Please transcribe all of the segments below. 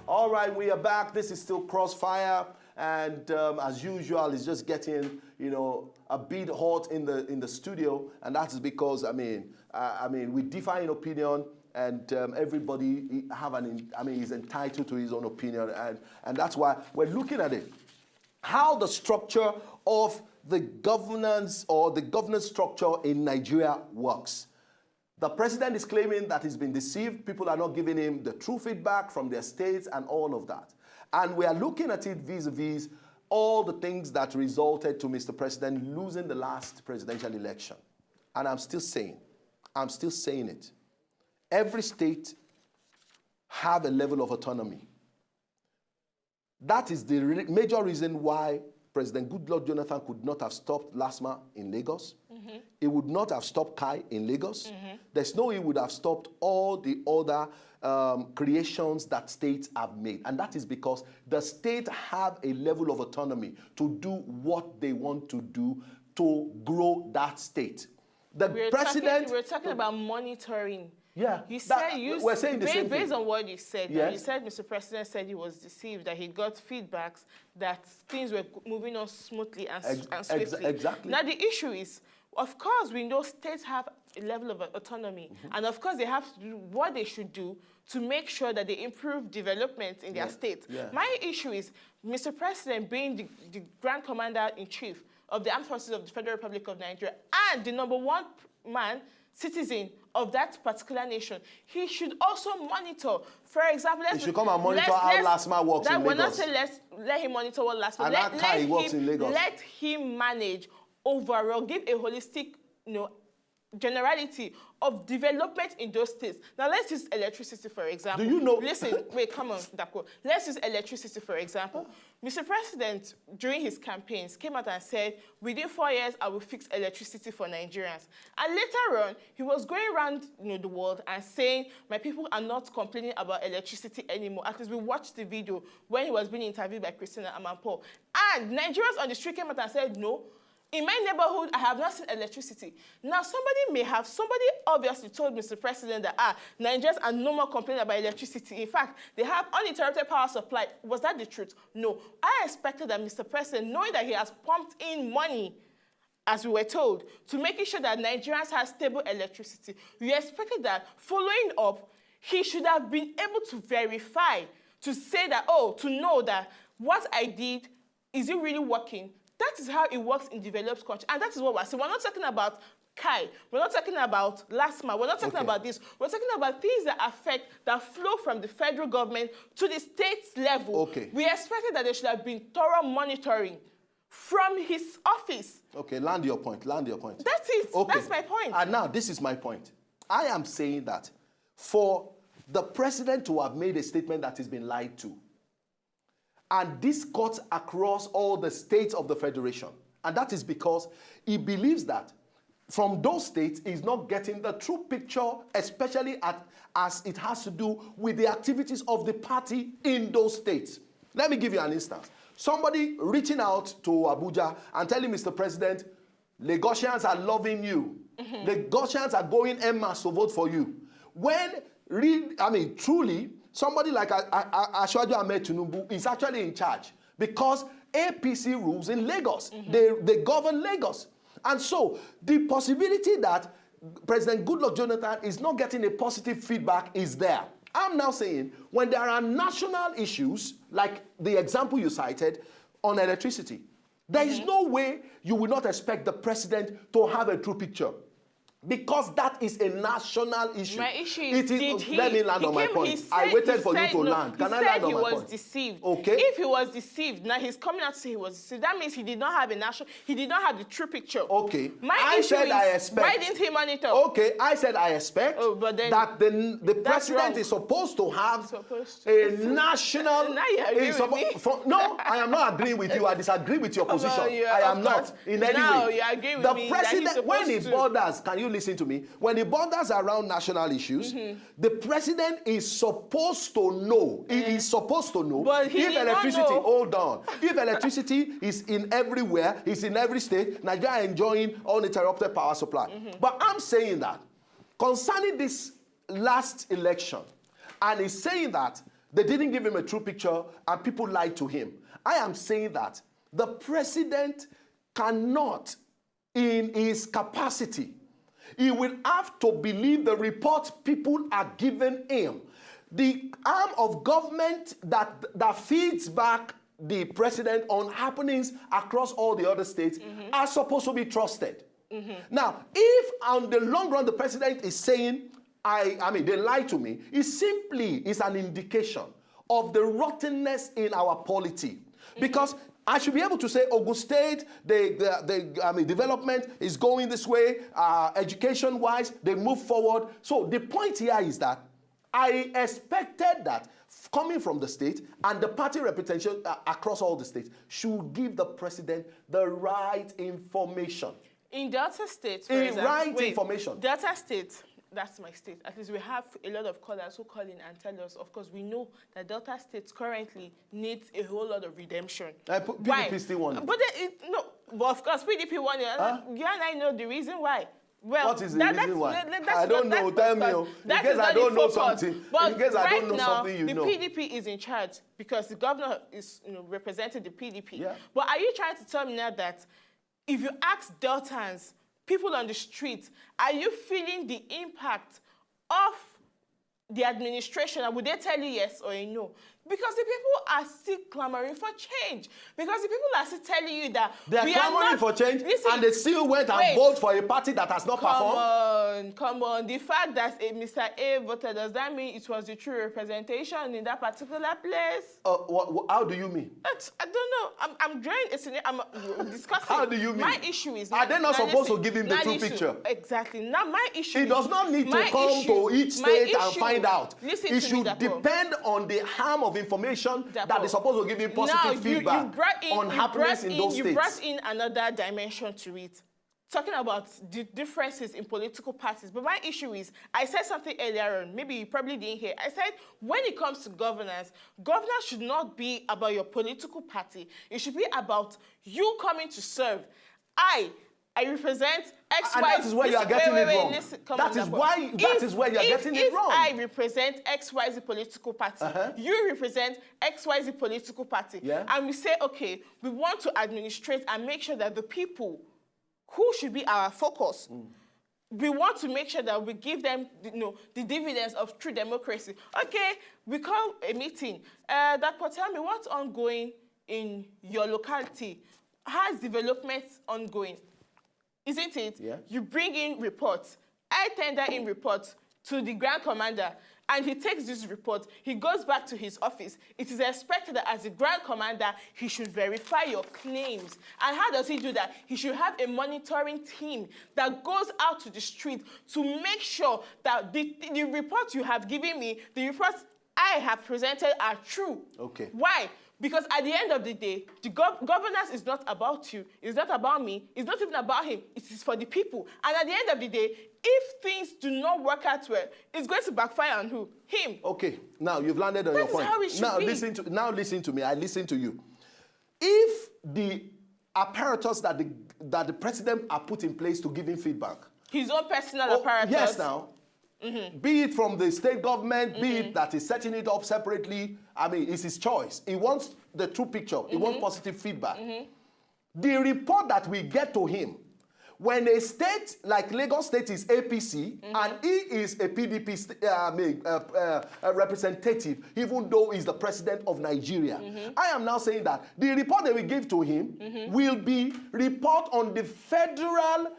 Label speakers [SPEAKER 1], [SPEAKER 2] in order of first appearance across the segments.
[SPEAKER 1] All right, we are back. This is still Crossfire, and as usual, it's just getting, you know, a bit hot in the studio, and that is because we differ in opinion, and everybody is entitled to his own opinion, and that's why we're looking at it, how the structure of the governance or the governance structure in Nigeria works. The president is claiming that he's been deceived. People are not giving him the true feedback from their states and all of that. And we are looking at it vis-a-vis all the things that resulted to Mr. President losing the last presidential election. And I'm still saying it. Every state have a level of autonomy. That is the major reason why President Goodluck Jonathan could not have stopped LASMA in Lagos. Mm-hmm. He would not have stopped Kai in Lagos. Mm-hmm. There's no way he would have stopped all the other creations that states have made. And that is because the state have a level of autonomy to do what they want to do to grow that state. We're
[SPEAKER 2] talking about monitoring.
[SPEAKER 1] Yeah,
[SPEAKER 2] we're saying the same thing. Based on what you said, yes. You said Mr. President said he was deceived, that he got feedbacks that things were moving on smoothly and swiftly.
[SPEAKER 1] Exactly.
[SPEAKER 2] Now the issue is, of course, we know states have a level of autonomy, and of course they have to do what they should do to make sure that they improve development in their state. Yeah. My issue is Mr. President being the Grand Commander-in-Chief of the Armed Forces of the Federal Republic of Nigeria and the #1 citizen of that particular nation, he should also monitor. For example,
[SPEAKER 1] he should come and monitor how LASMA works in Lagos.
[SPEAKER 2] We're not saying let him monitor what LASMA. Let him manage overall, give a holistic, generality of development in those states. Now let's use electricity for example.
[SPEAKER 1] Do you know?
[SPEAKER 2] Listen, wait, come on, Dako. Let's use electricity for example. Mr. President, during his campaigns, came out and said, within 4 years, I will fix electricity for Nigerians. And later on, he was going around the world and saying, my people are not complaining about electricity anymore. At least we watched the video when he was being interviewed by Christina Amanpour. And Nigerians on the street came out and said, no, in my neighborhood, I have not seen electricity. Now, somebody obviously told Mr. President that, Nigerians are no more complaining about electricity. In fact, they have uninterrupted power supply. Was that the truth? No. I expected that Mr. President, knowing that he has pumped in money, as we were told, to making sure that Nigerians have stable electricity, we expected that following up, he should have been able to verify, to say that, to know that what I did, is it really working? That is how it works in developed countries. And that is what we're saying. We're not talking about Kai. We're not talking about LASMA. We're not talking about this. We're talking about things that flow from the federal government to the state level.
[SPEAKER 1] Okay.
[SPEAKER 2] We expected that there should have been thorough monitoring from his office.
[SPEAKER 1] Okay, land your point.
[SPEAKER 2] That's it. Okay. That's my point.
[SPEAKER 1] And now, this is my point. I am saying that for the president to have made a statement that has been lied to, and this cuts across all the states of the federation. And that is because he believes that from those states, he's not getting the true picture, especially as it has to do with the activities of the party in those states. Let me give you an instance. Somebody reaching out to Abuja and telling Mr. President, Lagosians are loving you. Mm-hmm. Lagosians are going en masse to vote for you. Truly, somebody like Asiwaju Ahmed Tinubu is actually in charge because APC rules in Lagos. Mm-hmm. They govern Lagos. And so the possibility that President Goodluck Jonathan is not getting a positive feedback is there. I'm now saying when there are national issues, like the example you cited on electricity, there is no way you will not expect the president to have a true picture. Because that is a national issue.
[SPEAKER 2] My issue is,
[SPEAKER 1] let me land on my point. I waited for you to land. Can I land on my point?
[SPEAKER 2] He was deceived.
[SPEAKER 1] Okay.
[SPEAKER 2] If he was deceived, now he's coming out to say he was deceived. That means he did not have the true picture.
[SPEAKER 1] Okay.
[SPEAKER 2] My issue is, why didn't he monitor?
[SPEAKER 1] Okay, I said I expect that the president is supposed to have a national...
[SPEAKER 2] Now you agree with me?
[SPEAKER 1] No, I am not agreeing with you. I disagree with your position. I am not in any way.
[SPEAKER 2] Now you agree with me.
[SPEAKER 1] The president, when he borders, can you listen to me? When it borders around national issues, the president is supposed to know. He is supposed to know if electricity, hold on, if electricity is in everywhere, is in every state, Nigeria enjoying uninterrupted power supply. But I'm saying that concerning this last election, and he's saying that They didn't give him a true picture, and people lied to him. I am saying that the president cannot, in his capacity, he will have to believe the report people are giving him. The arm of government that feeds back the president on happenings across all the other states are supposed to be trusted. Now, if on the long run the president is saying, I mean, they lied to me, it simply is an indication of the rottenness in our polity. Because I should be able to say, Ogun State, development is going this way, education-wise, they move forward. So the point here is that I expected that coming from the state and the party representation across all the states should give the president the right information.
[SPEAKER 2] In Delta State, for example,
[SPEAKER 1] information.
[SPEAKER 2] Delta State, that's my state. At least we have a lot of callers who call in and tell us, of course, we know that Delta State currently needs a whole lot of redemption.
[SPEAKER 1] PDP still won it.
[SPEAKER 2] But but of course, PDP won it. You and I know the reason why. Well,
[SPEAKER 1] what is the reason why? I don't know. Tell me. In case I don't know something.
[SPEAKER 2] But
[SPEAKER 1] in case I don't know something, you know.
[SPEAKER 2] The PDP is in charge because the governor is representing the PDP.
[SPEAKER 1] Yeah.
[SPEAKER 2] But are you trying to tell me now that if you ask Deltans, people on the street, are you feeling the impact of the administration? And would they tell you yes or no? Because the people are still clamoring for change. Because the people are still telling you that
[SPEAKER 1] they are clamoring for change, and they still went and voted for a party that has not performed.
[SPEAKER 2] Come on. The fact that Mr. A voted, does that mean it was the true representation in that particular place?
[SPEAKER 1] How do you mean?
[SPEAKER 2] I don't know. I'm drawing a scenario. I'm discussing.
[SPEAKER 1] How do you mean?
[SPEAKER 2] My issue is...
[SPEAKER 1] Are they not supposed to give him the true picture?
[SPEAKER 2] Exactly. Now, my issue
[SPEAKER 1] He does not need to come to each state and find out. It should depend on the harm of information that is supposed to give him positive feedback on happenings in those states.
[SPEAKER 2] You brought in another dimension to it, talking about the differences in political parties. But my issue is, I said something earlier on, maybe you probably didn't hear. I said, when it comes to governance should not be about your political party. It should be about you coming to serve. I represent X,
[SPEAKER 1] and
[SPEAKER 2] Y,
[SPEAKER 1] that is where you are getting it wrong. That is where you are getting it wrong.
[SPEAKER 2] If I represent XYZ political party, you represent XYZ political party, and we say, okay, we want to administrate and make sure that the people who should be our focus, we want to make sure that we give them the dividends of true democracy. Okay, we call a meeting. Dr. Tell me what's ongoing in your locality. How's development ongoing? Isn't it?
[SPEAKER 1] Yeah.
[SPEAKER 2] You bring in reports. I tender in reports to the Grand Commander, and he takes this report. He goes back to his office. It is expected that as the Grand Commander, he should verify your claims. And how does he do that? He should have a monitoring team that goes out to the street to make sure that the reports you have given me, the reports I have presented are true.
[SPEAKER 1] Okay.
[SPEAKER 2] Why? Because at the end of the day, the governance is not about you. It's not about me. It's not even about him. It is for the people. And at the end of the day, if things do not work out well, it's going to backfire on who? Him.
[SPEAKER 1] Okay. Now, you've landed on your point.
[SPEAKER 2] How it should be.
[SPEAKER 1] Listen to me. I listen to you. If the apparatus that the president are put in place to give him feedback.
[SPEAKER 2] His own personal apparatus.
[SPEAKER 1] Yes, now. Be it from the state government, be it that he's setting it up separately. I mean, it's his choice. He wants the true picture. He wants positive feedback. The report that we get to him, when a state like Lagos State is APC and he is a PDP representative, even though he's the president of Nigeria, I am now saying that the report that we give to him will be report on the federal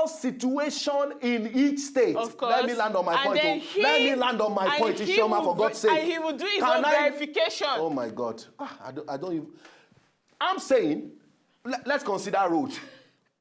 [SPEAKER 1] situation in each state.
[SPEAKER 2] Of course.
[SPEAKER 1] Let me land on my point. Let me land on my point, Ishoma, for God's sake.
[SPEAKER 2] And he will do his own verification.
[SPEAKER 1] Oh my God. I don't even... I'm saying, let's consider road.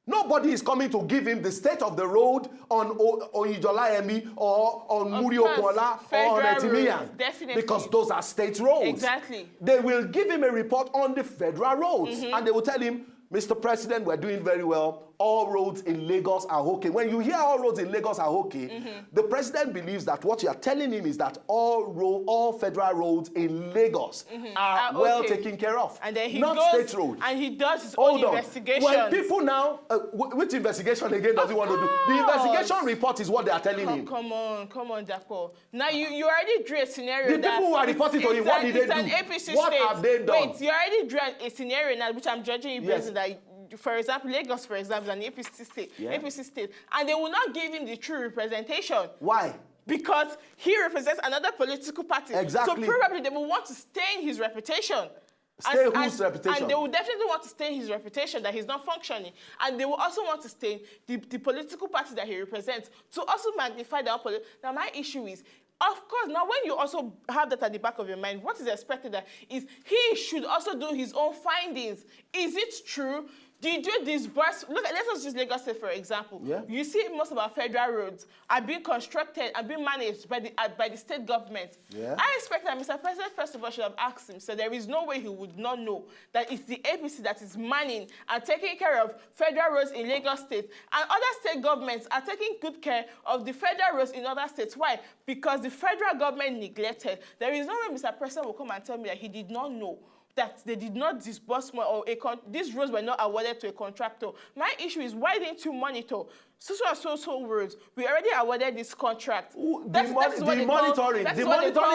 [SPEAKER 1] Nobody is coming to give him the state of the road on Ijola-Emi or on Muri-Okola or on Etimiyan.
[SPEAKER 2] Definitely.
[SPEAKER 1] Because those are state roads.
[SPEAKER 2] Exactly.
[SPEAKER 1] They will give him a report on the federal roads. And they will tell him, Mr. President, we're doing very well. all roads in Lagos are okay. When you hear all roads in Lagos are okay, the president believes that what you are telling him is that all federal roads in Lagos are well taken care of.
[SPEAKER 2] And then he
[SPEAKER 1] not
[SPEAKER 2] goes
[SPEAKER 1] state road.
[SPEAKER 2] and he does his
[SPEAKER 1] Hold
[SPEAKER 2] own
[SPEAKER 1] on.
[SPEAKER 2] investigations.
[SPEAKER 1] When people now, which investigation again does he want to do? The investigation report is what they are telling him.
[SPEAKER 2] Come on, Dapo. Now you already drew a scenario.
[SPEAKER 1] The people who are reporting to him, what did they do?
[SPEAKER 2] An APC
[SPEAKER 1] what
[SPEAKER 2] state.
[SPEAKER 1] have they done?
[SPEAKER 2] Wait, you already drew a scenario now, which I'm judging you based on
[SPEAKER 1] Yes.
[SPEAKER 2] that. For example, Lagos, for example, is an APC state.
[SPEAKER 1] Yeah.
[SPEAKER 2] APC state, and they will not give him the true representation.
[SPEAKER 1] Why?
[SPEAKER 2] Because he represents another political party.
[SPEAKER 1] Exactly.
[SPEAKER 2] So probably they will want to stain his reputation.
[SPEAKER 1] Stain whose reputation?
[SPEAKER 2] And they will definitely want to stain his reputation that he's not functioning. And they will also want to stain the political party that he represents to also magnify their own. Now, my issue is, of course, now when you also have that at the back of your mind, what is expected that is he should also do his own findings. Is it true? Did you disburse? Look, let's use Lagos State, for example.
[SPEAKER 1] Yeah.
[SPEAKER 2] You see most of our federal roads are being constructed and being managed by the state government.
[SPEAKER 1] Yeah.
[SPEAKER 2] I expect that Mr. President, first of all, should have asked him, so there is no way he would not know that it's the APC that is manning and taking care of federal roads in Lagos State. And other state governments are taking good care of the federal roads in other states. Why? Because the federal government neglected. There is no way Mr. President will come and tell me that he did not know that they did not disburse more, or these roads were not awarded to a contractor. My issue is, why didn't you monitor? So roads, we already awarded this contract.
[SPEAKER 1] The monitoring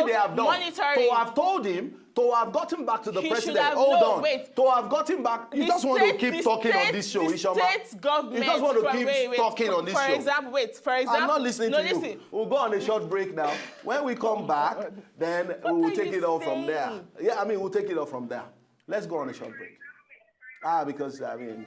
[SPEAKER 1] they have done.
[SPEAKER 2] Monitoring.
[SPEAKER 1] To have told him, to have gotten back to the president. To have gotten back. You just want to keep talking on this show, Ishama.
[SPEAKER 2] State government.
[SPEAKER 1] You just want to keep talking on this show.
[SPEAKER 2] For example,
[SPEAKER 1] I'm not listening to you. We'll go on a short break now. When we come back, then we will take it off from there. Yeah, I mean, we'll take it off from there. Let's go on a short break. Because, I mean...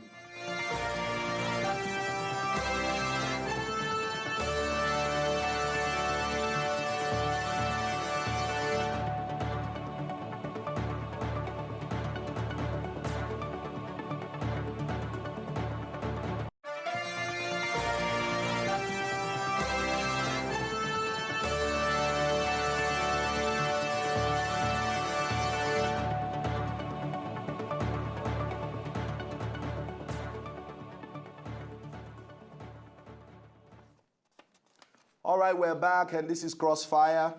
[SPEAKER 1] All right, we're back, and this is Crossfire.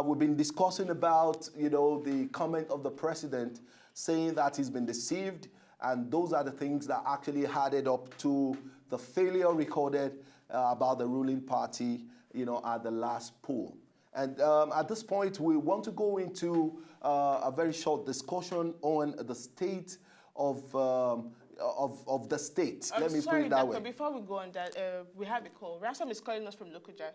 [SPEAKER 1] We've been discussing about, the comment of the president saying that he's been deceived, and those are the things that actually added up to the failure recorded about the ruling party, at the last poll. And at this point, we want to go into a very short discussion on the state of the state. Let me put it that way.
[SPEAKER 2] Before we go on that, we have a call. Ransom is calling us from Lokoja.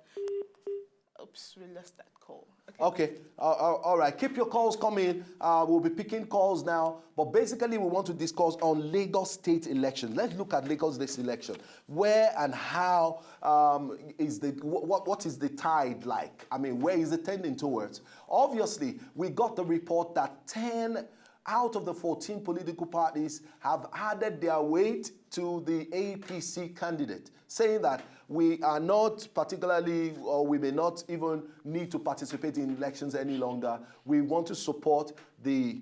[SPEAKER 2] Oops, we lost that call.
[SPEAKER 1] Okay. All right. Keep your calls coming. We'll be picking calls now. But basically, we want to discuss on Lagos State election. Let's look at Lagos State election. Where and how what is the tide like? I mean, where is it tending towards? Obviously, we got the report that 10 out of the 14 political parties have added their weight to the APC candidate, saying that we are not particularly, or we may not even need to participate in elections any longer. We want to support the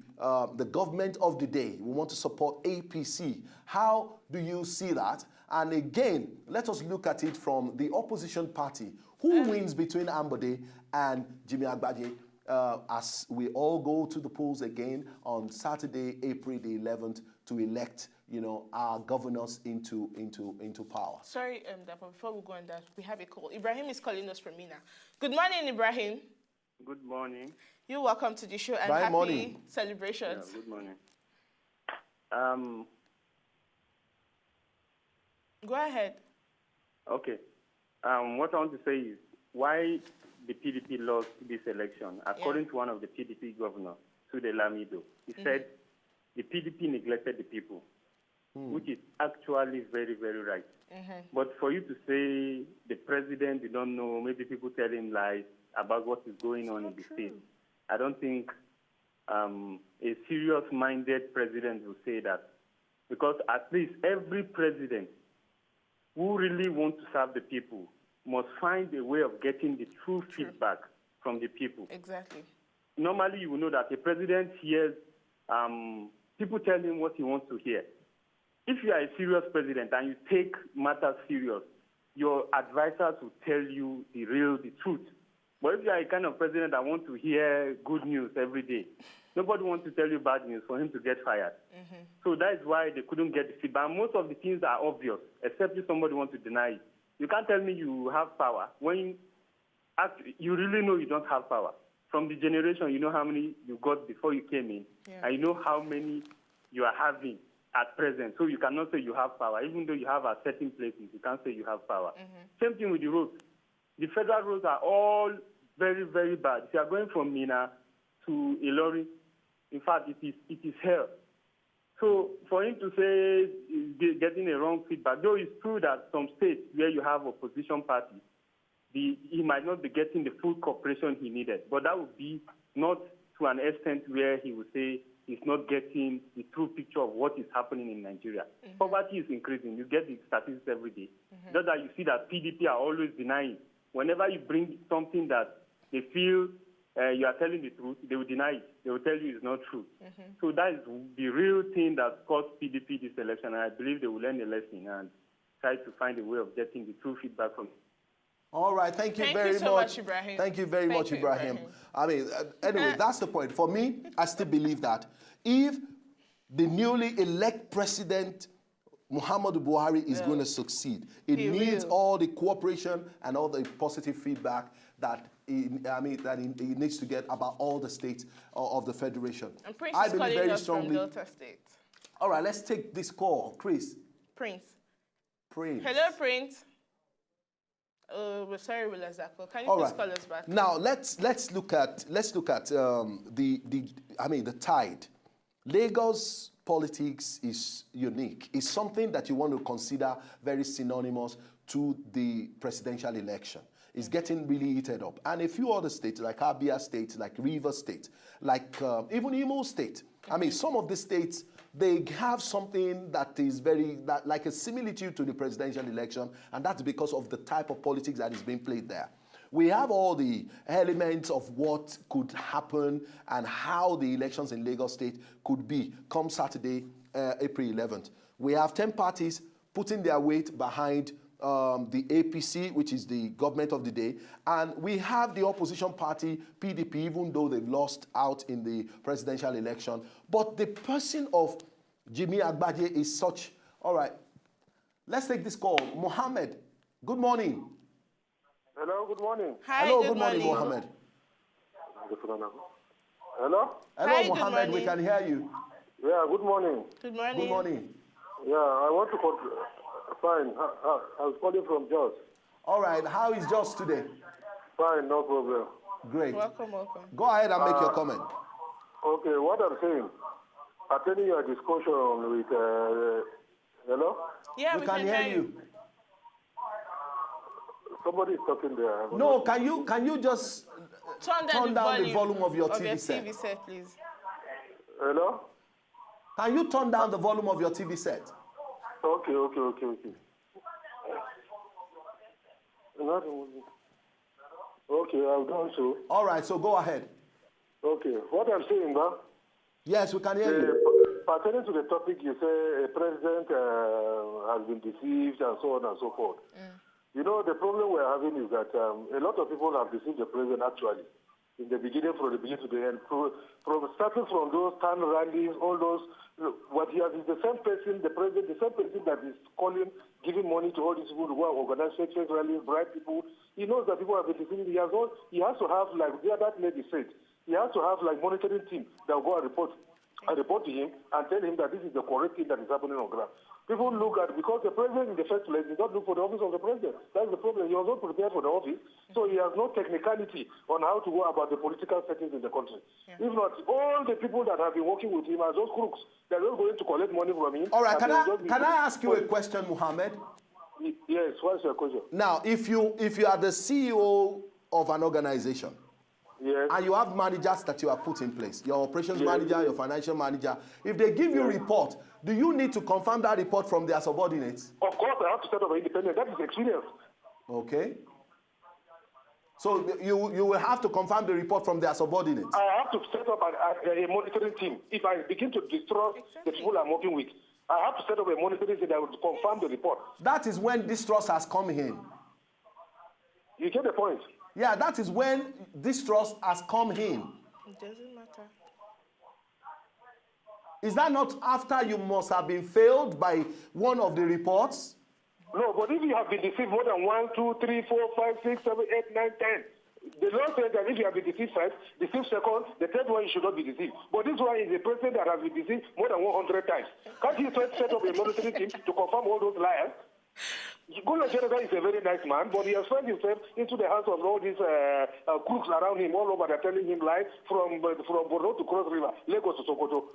[SPEAKER 1] government of the day. We want to support APC. How do you see that? And again, let us look at it from the opposition party. Who wins between Ambode and Jimmy Agbaje? As we all go to the polls again on Saturday, April the 11th, to elect, our governors into power. Sorry,
[SPEAKER 2] Dapo, before we go on that, we have a call. Ibrahim is calling us from Mina. Good morning, Ibrahim.
[SPEAKER 3] Good morning.
[SPEAKER 2] You're welcome to the show, and
[SPEAKER 1] happy
[SPEAKER 2] morning. Celebrations.
[SPEAKER 3] Yeah, good morning.
[SPEAKER 2] Go ahead.
[SPEAKER 3] Okay. What I want to say is why the PDP lost this election. According to one of the PDP governors, Sude Lamido, he said the PDP neglected the people, which is actually very, very right. But for you to say the president did not know, maybe people tell him lies about what is going on in the state, I don't think a serious-minded president will say that. Because at least every president who really wants to serve the people must find a way of getting the true feedback from the people.
[SPEAKER 2] Exactly.
[SPEAKER 3] Normally, you will know that a president hears, people tell him what he wants to hear. if you are a serious president and you take matters serious, your advisors will tell you the truth. But if you are a kind of president that wants to hear good news every day, nobody wants to tell you bad news for him to get fired. So that is why they couldn't get the feedback. Most of the things are obvious, except if somebody wants to deny it. You can't tell me you have power when you really know you don't have power. From the generation, you know how many you got before you came in, and you know how many you are having at present. So you cannot say you have power. Even though you have at certain places, you can't say you have power. Same thing with the roads. The federal roads are all very, very bad. If you are going from Mina to Ilori, in fact, it is hell. So for him to say he's getting a wrong feedback, though it's true that some states where you have opposition parties, he might not be getting the full cooperation he needed, but that would be not to an extent where he would say he's not getting the true picture of what is happening in Nigeria. Poverty is increasing. You get the statistics every day. Just that you see that PDP are always denying. Whenever you bring something that they feel you are telling the truth, they will deny it. They will tell you it's not true. So that is the real thing that cost PDP this election, and I believe they will learn a lesson and try to find a way of getting the true feedback from it.
[SPEAKER 1] All right, thank you very much.
[SPEAKER 2] Ibrahim.
[SPEAKER 1] Thank you very much, Ibrahim. I mean, anyway, that's the point. For me, I still believe that if the newly elected president, Muhammadu Buhari, is going to succeed, it needs all the cooperation and all the positive feedback that he needs to get about all the states of the federation.
[SPEAKER 2] And Prince
[SPEAKER 1] I
[SPEAKER 2] is
[SPEAKER 1] believe
[SPEAKER 2] calling
[SPEAKER 1] very
[SPEAKER 2] us
[SPEAKER 1] strongly.
[SPEAKER 2] from Delta State.
[SPEAKER 1] All right, let's take this call. Prince.
[SPEAKER 2] Hello, Prince. We're sorry, Wilazako. Can you please call us back?
[SPEAKER 1] Now let's look at the tide. Lagos politics is unique. It's something that you want to consider very synonymous to the presidential election. It's getting really heated up. And a few other states, like Abia State, like Rivers State, like even Imo State. I mean, some of the states, they have something that is like a similitude to the presidential election, and that's because of the type of politics that is being played there. We have all the elements of what could happen and how the elections in Lagos State could be come Saturday, April 11th. We have 10 parties putting their weight behind the APC, which is the government of the day, and we have the opposition party, PDP, even though they've lost out in the presidential election. But the person of Jimmy Agbaje is such. All right, let's take this call. Mohammed, good morning.
[SPEAKER 4] Hello, good morning.
[SPEAKER 2] Hi,
[SPEAKER 1] hello, good morning, Mohammed.
[SPEAKER 4] Hello?
[SPEAKER 1] Hello,
[SPEAKER 2] Hi,
[SPEAKER 1] Mohammed, we can hear you.
[SPEAKER 4] Yeah, good morning.
[SPEAKER 2] Good morning.
[SPEAKER 1] Good morning.
[SPEAKER 4] Yeah, I want to fine. I was calling from Jos.
[SPEAKER 1] All right, how is Jos today?
[SPEAKER 4] Fine, no problem.
[SPEAKER 1] Great.
[SPEAKER 2] Welcome.
[SPEAKER 1] Go ahead and make your comment.
[SPEAKER 4] Okay, what I'm saying, attending your discussion with, hello?
[SPEAKER 2] Yeah,
[SPEAKER 1] we can hear you.
[SPEAKER 4] Somebody is talking there.
[SPEAKER 1] No, can you just
[SPEAKER 2] turn down
[SPEAKER 1] the volume of your TV
[SPEAKER 2] set, please?
[SPEAKER 4] Hello?
[SPEAKER 1] Can you turn down the volume of your TV set?
[SPEAKER 4] Okay. Okay, I've done so.
[SPEAKER 1] All right, so go ahead.
[SPEAKER 4] Okay, what I'm saying, man.
[SPEAKER 1] Yes, we can hear you.
[SPEAKER 4] Pertaining to the topic, you say a president has been deceived and so on and so forth. You know, the problem we're having is that a lot of people have deceived the president actually, in the beginning, from the beginning to the end. Starting from those town rallies, all those, what he has is the same person, the president, the same person that is calling, giving money to all these people who go and organize sex rallies, bribe people. He knows that people have been deceived. He has to have, like that lady said, he has to have like monitoring team that will go and report to him and tell him that this is the correct thing that is happening on ground. People look at, because the president in the first place did not look for the office of the president. That's the problem. He was not prepared for the office, so he has no technicality on how to go about the political settings in the country. Yeah. If not, all the people that have been working with him are just crooks. They're just going to collect money from him.
[SPEAKER 1] All right, can I ask you a question, Mohammed?
[SPEAKER 4] Yes, what's your question?
[SPEAKER 1] Now, if you are the CEO of an organization, yes, and you have managers that you have put in place, your operations manager, your financial manager, if they give you a report, do you need to confirm that report from their subordinates?
[SPEAKER 4] Of course, I have to set up an independent. That is experience.
[SPEAKER 1] Okay. So you will have to confirm the report from their subordinates? I
[SPEAKER 4] have to set up a monitoring team. If I begin to distrust the people I'm working with, I have to set up a monitoring team that will confirm the report.
[SPEAKER 1] That is when distrust has come in.
[SPEAKER 4] You get the point?
[SPEAKER 1] Yeah, that is when distrust has come in.
[SPEAKER 2] It doesn't matter.
[SPEAKER 1] Is that not after you must have been failed by one of the reports?
[SPEAKER 4] No, but if you have been deceived more than 1, 2, 3, 4, 5, 6, 7, 8, 9, 10, the law says that if you have been deceived first, deceived second, the third one you should not be deceived. But this one is a president that has been deceived more than 100 times. Can't you set up a monitoring team to confirm all those liars? Governoship is a very nice man, but he has found himself into the hands of all these crooks around him all over. They're telling him lies from Borno to Cross River, Lagos to Sokoto.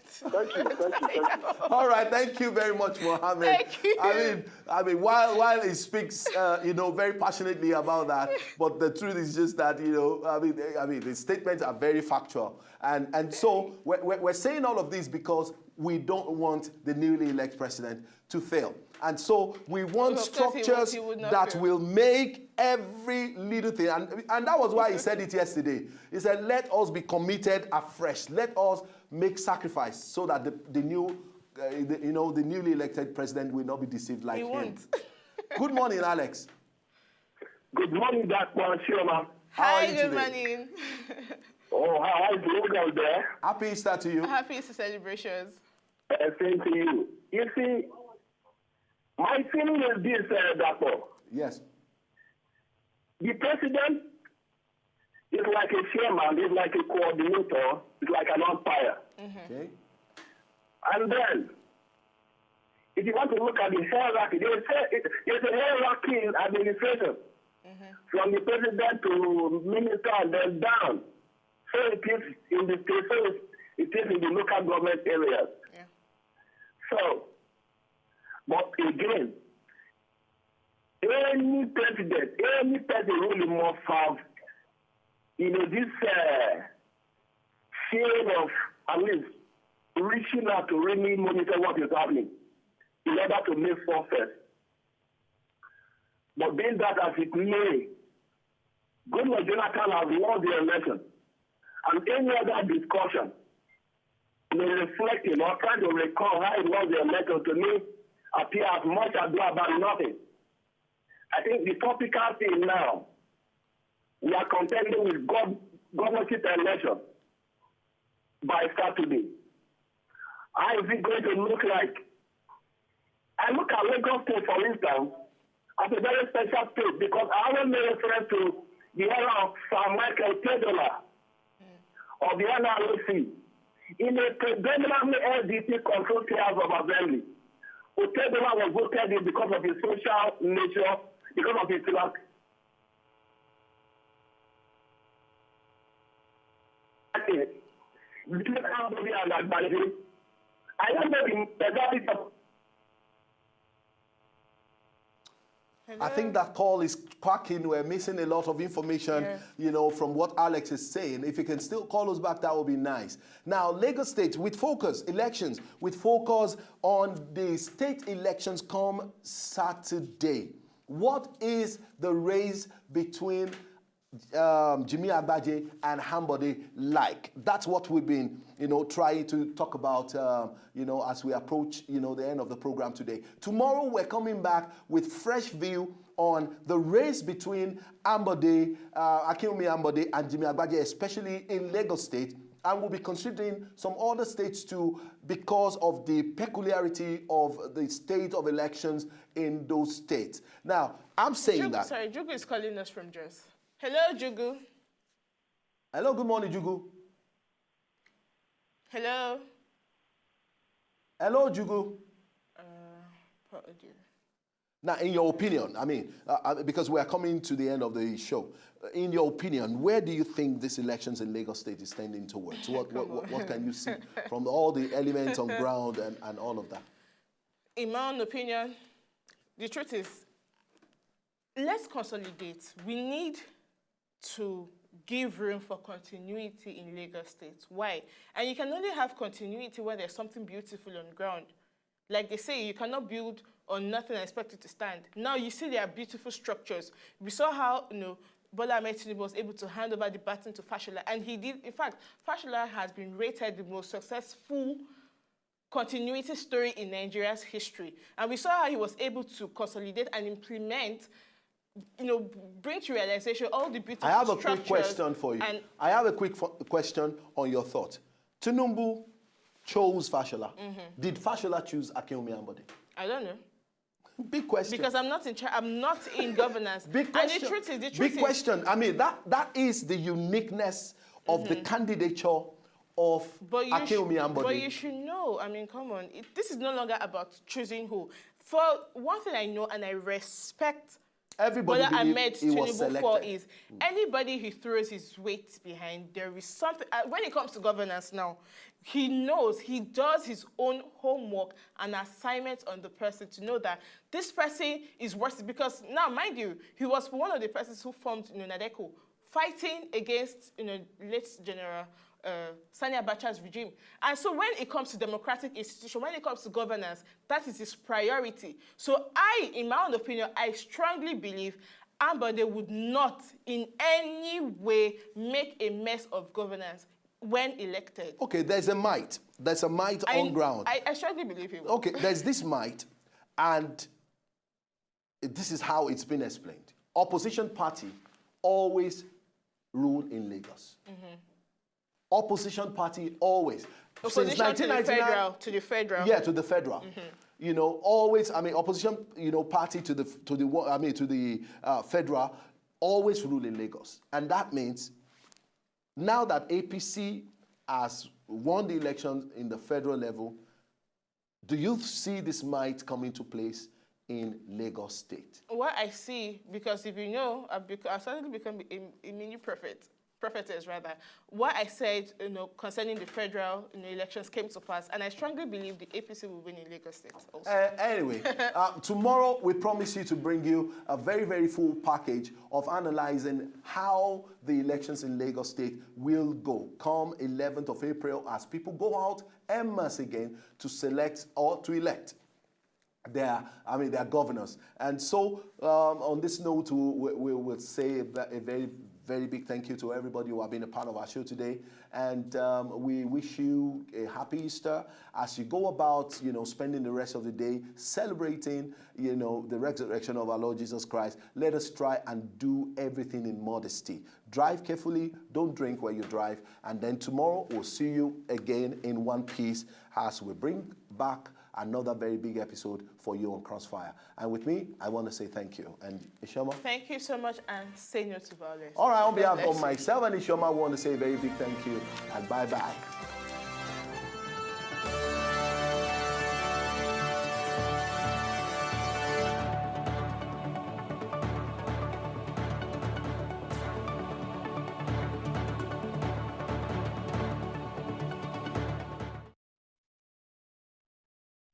[SPEAKER 4] Thank you.
[SPEAKER 1] All right, thank you very much, Mohammed.
[SPEAKER 2] Thank you.
[SPEAKER 1] I mean, while he speaks, very passionately about that, but the truth is just that, I mean, the statements are very factual, and so we're saying all of this because we don't want the newly elected president to fail. And so we want structures that will make every little thing. And that was why he said it yesterday. He said, let us be committed afresh. Let us make sacrifice so that the newly elected president will not be deceived like him. Good morning, Alex.
[SPEAKER 5] Good morning, Dr. Sherman.
[SPEAKER 2] Hi, good morning.
[SPEAKER 5] Oh, how are you out there?
[SPEAKER 1] Happy Easter to you.
[SPEAKER 2] Happy Easter celebrations.
[SPEAKER 5] Same to you. You see, my feeling is this, Doctor.
[SPEAKER 1] Yes.
[SPEAKER 5] The president is like a chairman, is like a coordinator, is like an umpire.
[SPEAKER 1] Okay.
[SPEAKER 5] And then, if you want to look at the hierarchy, there's a hierarchy in administration. From the president to minister and then down. So it is in the state, so it is in the local government areas.
[SPEAKER 2] Yeah.
[SPEAKER 5] So, but again, any president really must have, this shade of at least reaching out to really monitor what is happening in order to make success. But being that as it may, Goodluck Jonathan has won the election, and any other discussion reflecting or trying to recall how he won the election to me appear as much ado about nothing. I think the topical thing now, we are contending with governorship election by Saturday. How is it going to look like? I look at Lagos State, for instance, as a very special state because I always made reference to the era of Sir Michael Tedola of the NRC in a predominantly LDC controlled House of Assembly. Tedola was voted in because of his social nature, because of his philanthropy. Between Ambody and Agbaje, I don't know the
[SPEAKER 1] I think that call is cracking. We're missing a lot of information, from what Alex is saying. If you can still call us back, that would be nice. Now, Lagos State, with focus, elections, with focus on the state elections come Saturday. What is the race between Jimmy Agbaje and Ambody like? That's what we've been, trying to talk about, as we approach, the end of the program today. Tomorrow, we're coming back with fresh view on the race between Akinwumi Ambody and Jimmy Agbaje, especially in Lagos State. And we'll be considering some other states too because of the peculiarity of the state of elections in those states. Now, I'm saying that...
[SPEAKER 2] Sorry, Jugu is calling us from Jos. Hello, Jugu.
[SPEAKER 1] Hello, good morning, Jugu.
[SPEAKER 2] Hello.
[SPEAKER 1] Hello, Jugu. Now, in your opinion, because we are coming to the end of the show, in your opinion, where do you think this elections in Lagos State is tending towards? What can you see from all the elements on ground and all of that?
[SPEAKER 2] In my own opinion, the truth is, let's consolidate. We need to give room for continuity in Lagos State. Why? And you can only have continuity when there's something beautiful on ground. Like they say, you cannot build on nothing and expect it to stand. Now you see there are beautiful structures. We saw how, Bola Ahmed Tinubu was able to hand over the baton to Fashola, and he did. In fact, Fashola has been rated the most successful continuity story in Nigeria's history. And we saw how he was able to consolidate and implement, bring to realization all the beautiful
[SPEAKER 1] I have a
[SPEAKER 2] structures.
[SPEAKER 1] quick question for you. I have a quick question on your thought. Tinubu chose Fashola. Did Fashola choose Akinwumi Ambode?
[SPEAKER 2] I don't know.
[SPEAKER 1] Big question.
[SPEAKER 2] Because I'm not in charge. I'm not in governance.
[SPEAKER 1] Big question.
[SPEAKER 2] And the truth is,
[SPEAKER 1] big question. I mean, that is the uniqueness of the candidature of Akinwumi Ambode.
[SPEAKER 2] But you should know. I mean, come on. This is no longer about choosing who. For one thing I know and I respect
[SPEAKER 1] everybody
[SPEAKER 2] Ahmed
[SPEAKER 1] he was
[SPEAKER 2] Tinubu
[SPEAKER 1] selected.
[SPEAKER 2] for is anybody who throws his weight behind, there is something. When it comes to governance now, he knows, he does his own homework and assignments on the person to know that this person is worth it. Because now, mind you, he was one of the persons who formed Nadeko, fighting against late General Sani Abacha's regime. And so when it comes to democratic institution, when it comes to governance, that is his priority. So in my own opinion, I strongly believe Ambode would not in any way make a mess of governance when elected.
[SPEAKER 1] Okay, there's a might. There's a might on ground.
[SPEAKER 2] I strongly believe he will.
[SPEAKER 1] Okay, there's this might, and this is how it's been explained. Opposition party always rule in Lagos. Opposition party always.
[SPEAKER 2] Opposition
[SPEAKER 1] Since 1999,
[SPEAKER 2] to the federal.
[SPEAKER 1] Yeah, to the federal. Always. I mean, opposition. Party to the federal always rule in Lagos, and that means now that APC has won the election in the federal level, do you see this might come into place in Lagos State?
[SPEAKER 2] What I see, because if you know, I've suddenly become a mini prophetess rather. What I said, concerning the federal elections came to pass, and I strongly believe the APC will win in Lagos State also.
[SPEAKER 1] Anyway, tomorrow we promise you to bring you a very, very full package of analyzing how the elections in Lagos State will go come 11th of April as people go out en masse again to select or to elect their governors. And so on this note, we will say a very, very big thank you to everybody who have been a part of our show today. And we wish you a happy Easter as you go about, spending the rest of the day celebrating, the resurrection of our Lord Jesus Christ. Let us try and do everything in modesty. Drive carefully, don't drink while you drive. And then tomorrow we'll see you again in one piece as we bring back another very big episode for you on Crossfire. And with me, I want to say thank you. And Ishoma?
[SPEAKER 2] Thank you so much, and say no to violence.
[SPEAKER 1] All right, on behalf of myself and Ishoma, I want to say a very big thank you and bye-bye.